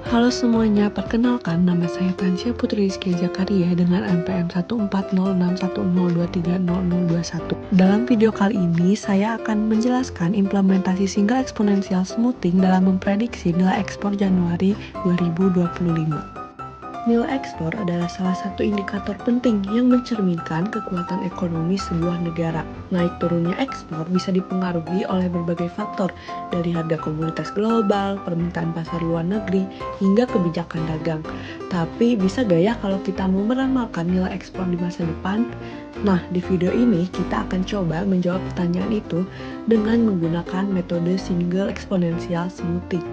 Halo semuanya, perkenalkan nama saya Tansya Putri Rizky Zakaria dengan NPM 1406102300021. Dalam video kali ini, saya akan menjelaskan implementasi single exponential smoothing dalam memprediksi nilai ekspor Januari 2025. Nilai ekspor adalah salah satu indikator penting yang mencerminkan kekuatan ekonomi sebuah negara. Naik turunnya ekspor bisa dipengaruhi oleh berbagai faktor, dari harga komoditas global, permintaan pasar luar negeri, hingga kebijakan dagang. Tapi bisa gak ya kalau kita mau meramalkan nilai ekspor di masa depan? Nah, di video ini kita akan coba menjawab pertanyaan itu dengan menggunakan metode single exponential smoothing.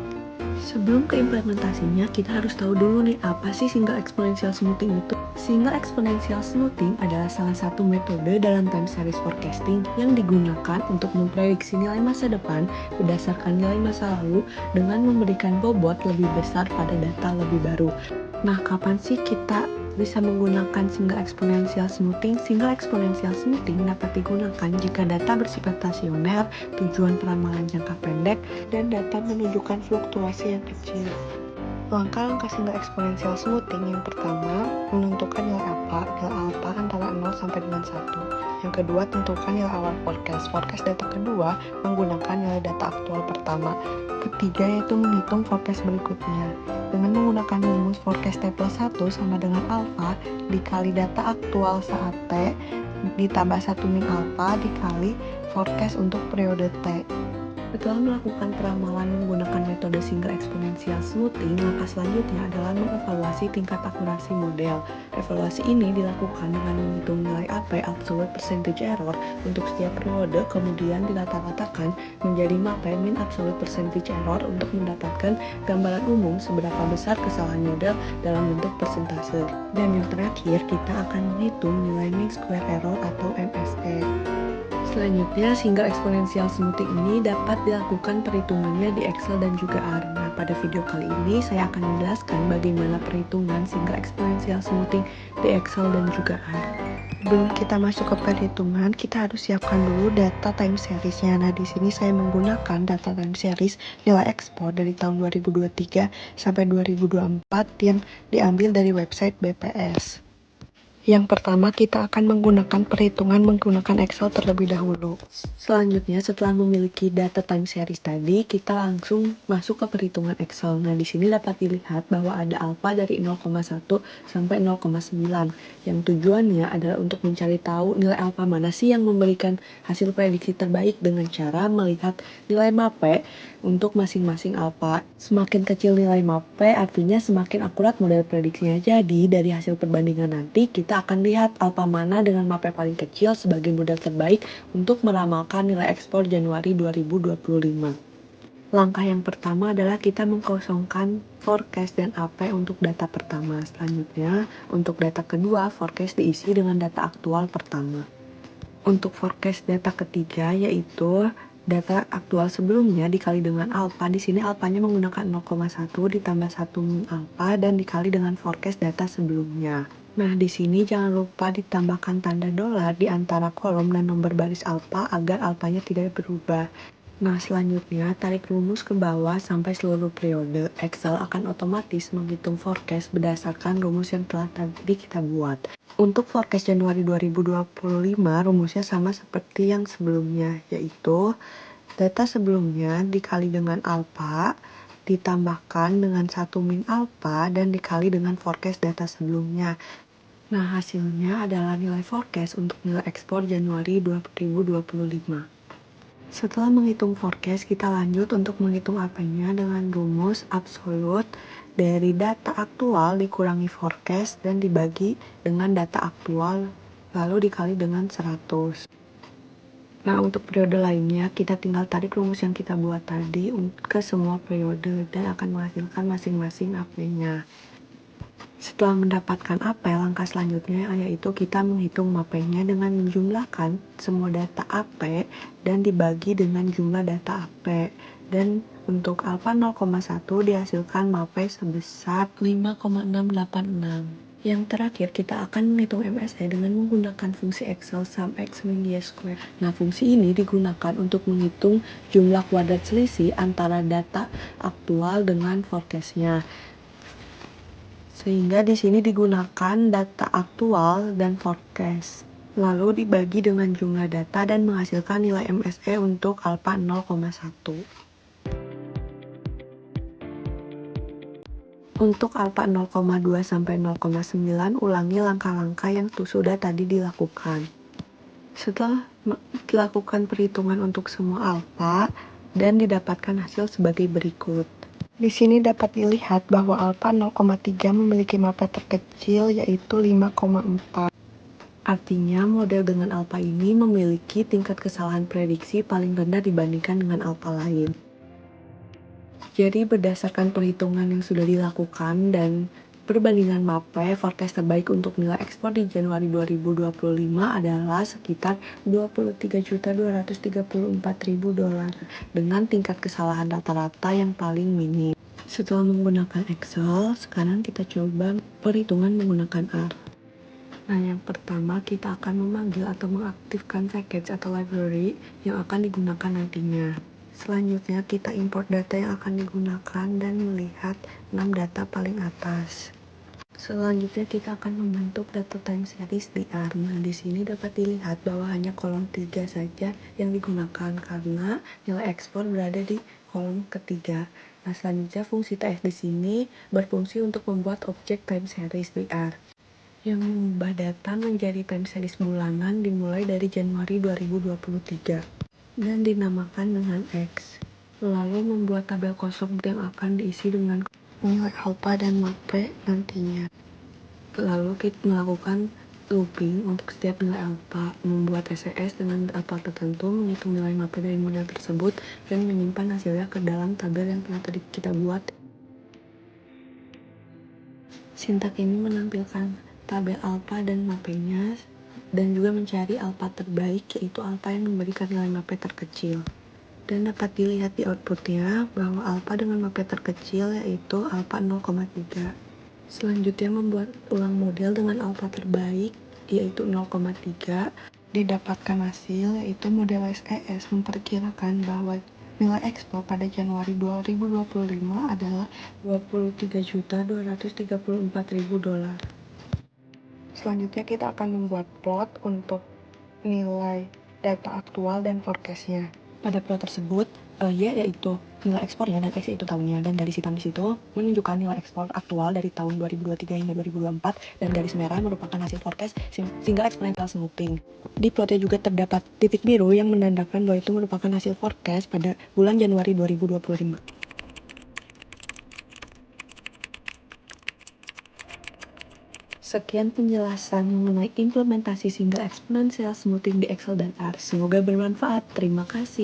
Sebelum ke implementasinya, kita harus tahu dulu nih apa sih single exponential smoothing itu. Single exponential smoothing adalah salah satu metode dalam time series forecasting yang digunakan untuk memprediksi nilai masa depan berdasarkan nilai masa lalu dengan memberikan bobot lebih besar pada data lebih baru. Nah, kapan sih kita bisa menggunakan single exponential smoothing? Single exponential smoothing dapat digunakan jika data bersifat stasioner, tujuan peramalan jangka pendek, dan data menunjukkan fluktuasi yang kecil. Langkah-langkah single exponential smoothing: yang pertama, menentukan nilai alpha antara 0 sampai dengan 1. Yang kedua, tentukan nilai awal forecast data kedua menggunakan nilai data aktual pertama. Ketiga, yaitu menghitung forecast berikutnya dengan menggunakan rumus forecast T plus 1 sama dengan alpha dikali data aktual saat T ditambah 1 min alpha dikali forecast untuk periode T. Setelah melakukan peramalan menggunakan metode single exponential smoothing, langkah selanjutnya adalah mengevaluasi tingkat akurasi model. Evaluasi ini dilakukan dengan menghitung nilai AP absolute percentage error untuk setiap periode, kemudian dirata-ratakan menjadi MAPE min absolute percentage error untuk mendapatkan gambaran umum seberapa besar kesalahan model dalam bentuk persentase. Dan yang terakhir, kita akan menghitung nilai mean square error atau MSE. Selanjutnya, single exponential smoothing ini dapat dilakukan perhitungannya di Excel dan juga R. Nah, pada video kali ini saya akan menjelaskan bagaimana perhitungan single exponential smoothing di Excel dan juga R. Sebelum kita masuk ke perhitungan, kita harus siapkan dulu data time series-nya. Nah, di sini saya menggunakan data time series nilai ekspor dari tahun 2023 sampai 2024 yang diambil dari website BPS. Yang pertama, kita akan menggunakan perhitungan menggunakan Excel terlebih dahulu. Selanjutnya, setelah memiliki data time series tadi, kita langsung masuk ke perhitungan Excel. Nah, di sini dapat dilihat bahwa ada alpha dari 0,1 sampai 0,9. Yang tujuannya adalah untuk mencari tahu nilai alpha mana sih yang memberikan hasil prediksi terbaik dengan cara melihat nilai MAPE untuk masing-masing alpha. Semakin kecil nilai MAPE, artinya semakin akurat model prediksinya. Jadi, dari hasil perbandingan nanti, kita akan lihat alpha mana dengan MAPE paling kecil sebagai model terbaik untuk meramalkan nilai ekspor Januari 2025. Langkah yang pertama adalah kita mengkosongkan forecast dan AP untuk data pertama. Selanjutnya, untuk data kedua, forecast diisi dengan data aktual pertama. Untuk forecast data ketiga, yaitu data aktual sebelumnya dikali dengan alpha. Di sini alphanya menggunakan 0,1 ditambah 1 min alpha dan dikali dengan forecast data sebelumnya. Nah, di sini jangan lupa ditambahkan tanda dolar di antara kolom dan nomor baris alpha agar alphanya tidak berubah. Nah, selanjutnya tarik rumus ke bawah sampai seluruh periode. Excel akan otomatis menghitung forecast berdasarkan rumus yang telah tadi kita buat. Untuk forecast Januari 2025, rumusnya sama seperti yang sebelumnya, yaitu data sebelumnya dikali dengan alpha, ditambahkan dengan 1 min alpha, dan dikali dengan forecast data sebelumnya. Nah, hasilnya adalah nilai forecast untuk nilai ekspor Januari 2025. Setelah menghitung forecast, kita lanjut untuk menghitung AP-nya dengan rumus absolute dari data aktual dikurangi forecast dan dibagi dengan data aktual lalu dikali dengan 100. Nah, untuk periode lainnya, kita tinggal tarik rumus yang kita buat tadi ke semua periode dan akan menghasilkan masing-masing AP-nya. Setelah mendapatkan AP, langkah selanjutnya yaitu kita menghitung MAPE-nya dengan menjumlahkan semua data AP dan dibagi dengan jumlah data AP. Dan untuk alpha 0,1 dihasilkan MAPE sebesar 5,686. Yang terakhir, kita akan menghitung MSE dengan menggunakan fungsi Excel SUMX min y². Nah, fungsi ini digunakan untuk menghitung jumlah kuadrat selisih antara data aktual dengan forecast-nya. Sehingga di sini digunakan data aktual dan forecast. Lalu dibagi dengan jumlah data dan menghasilkan nilai MSE untuk alpha 0,1. Untuk alpha 0,2 sampai 0,9, ulangi langkah-langkah yang sudah tadi dilakukan. Setelah dilakukan perhitungan untuk semua alpha dan didapatkan hasil sebagai berikut. Di sini dapat dilihat bahwa alpha 0,3 memiliki mapa terkecil yaitu 5,4. Artinya model dengan alpha ini memiliki tingkat kesalahan prediksi paling rendah dibandingkan dengan alpha lain. Jadi berdasarkan perhitungan yang sudah dilakukan dan perbandingan MAPE, forecast terbaik untuk nilai ekspor di Januari 2025 adalah sekitar $23.234.000 dengan tingkat kesalahan rata-rata yang paling minim. Setelah menggunakan Excel, sekarang kita coba perhitungan menggunakan R. Nah, yang pertama kita akan memanggil atau mengaktifkan package atau library yang akan digunakan nantinya. Selanjutnya kita import data yang akan digunakan dan melihat 6 data paling atas. Selanjutnya kita akan membentuk data time series di R. Nah, di sini dapat dilihat bahwa hanya kolom 3 saja yang digunakan karena nilai ekspor berada di kolom ketiga. Nah, selanjutnya fungsi TF di sini berfungsi untuk membuat objek time series di R yang mengubah data menjadi time series bulanan dimulai dari Januari 2023 dan dinamakan dengan X. Lalu membuat tabel kosong yang akan diisi dengan nilai alpha dan MAPE nantinya. Lalu kita melakukan looping untuk setiap nilai alpha, membuat SES dengan alpha tertentu, menghitung nilai MAPE dari model tersebut, dan menyimpan hasilnya ke dalam tabel yang telah tadi kita buat. Sintak ini menampilkan tabel alpha dan MAPE-nya dan juga mencari alpha terbaik, yaitu alpha yang memberikan nilai MAPE terkecil. Dan dapat dilihat di outputnya bahwa alpha dengan MAPE terkecil yaitu alpha 0,3. Selanjutnya membuat ulang model dengan alpha terbaik yaitu 0,3. Didapatkan hasil yaitu model SES memperkirakan bahwa nilai ekspor pada Januari 2025 adalah $23.234.000. Selanjutnya kita akan membuat plot untuk nilai data aktual dan forecastnya. Pada plot tersebut, Y yaitu nilai ekspornya dan X yaitu tahunnya, dan garis hitam di situ menunjukkan nilai ekspor aktual dari tahun 2023 hingga 2024, dan garis merah merupakan hasil forecast single exponential smoothing. Di plotnya juga terdapat titik biru yang menandakan bahwa itu merupakan hasil forecast pada bulan Januari 2025. Sekian penjelasan mengenai implementasi single exponential smoothing di Excel dan R. Semoga bermanfaat. Terima kasih.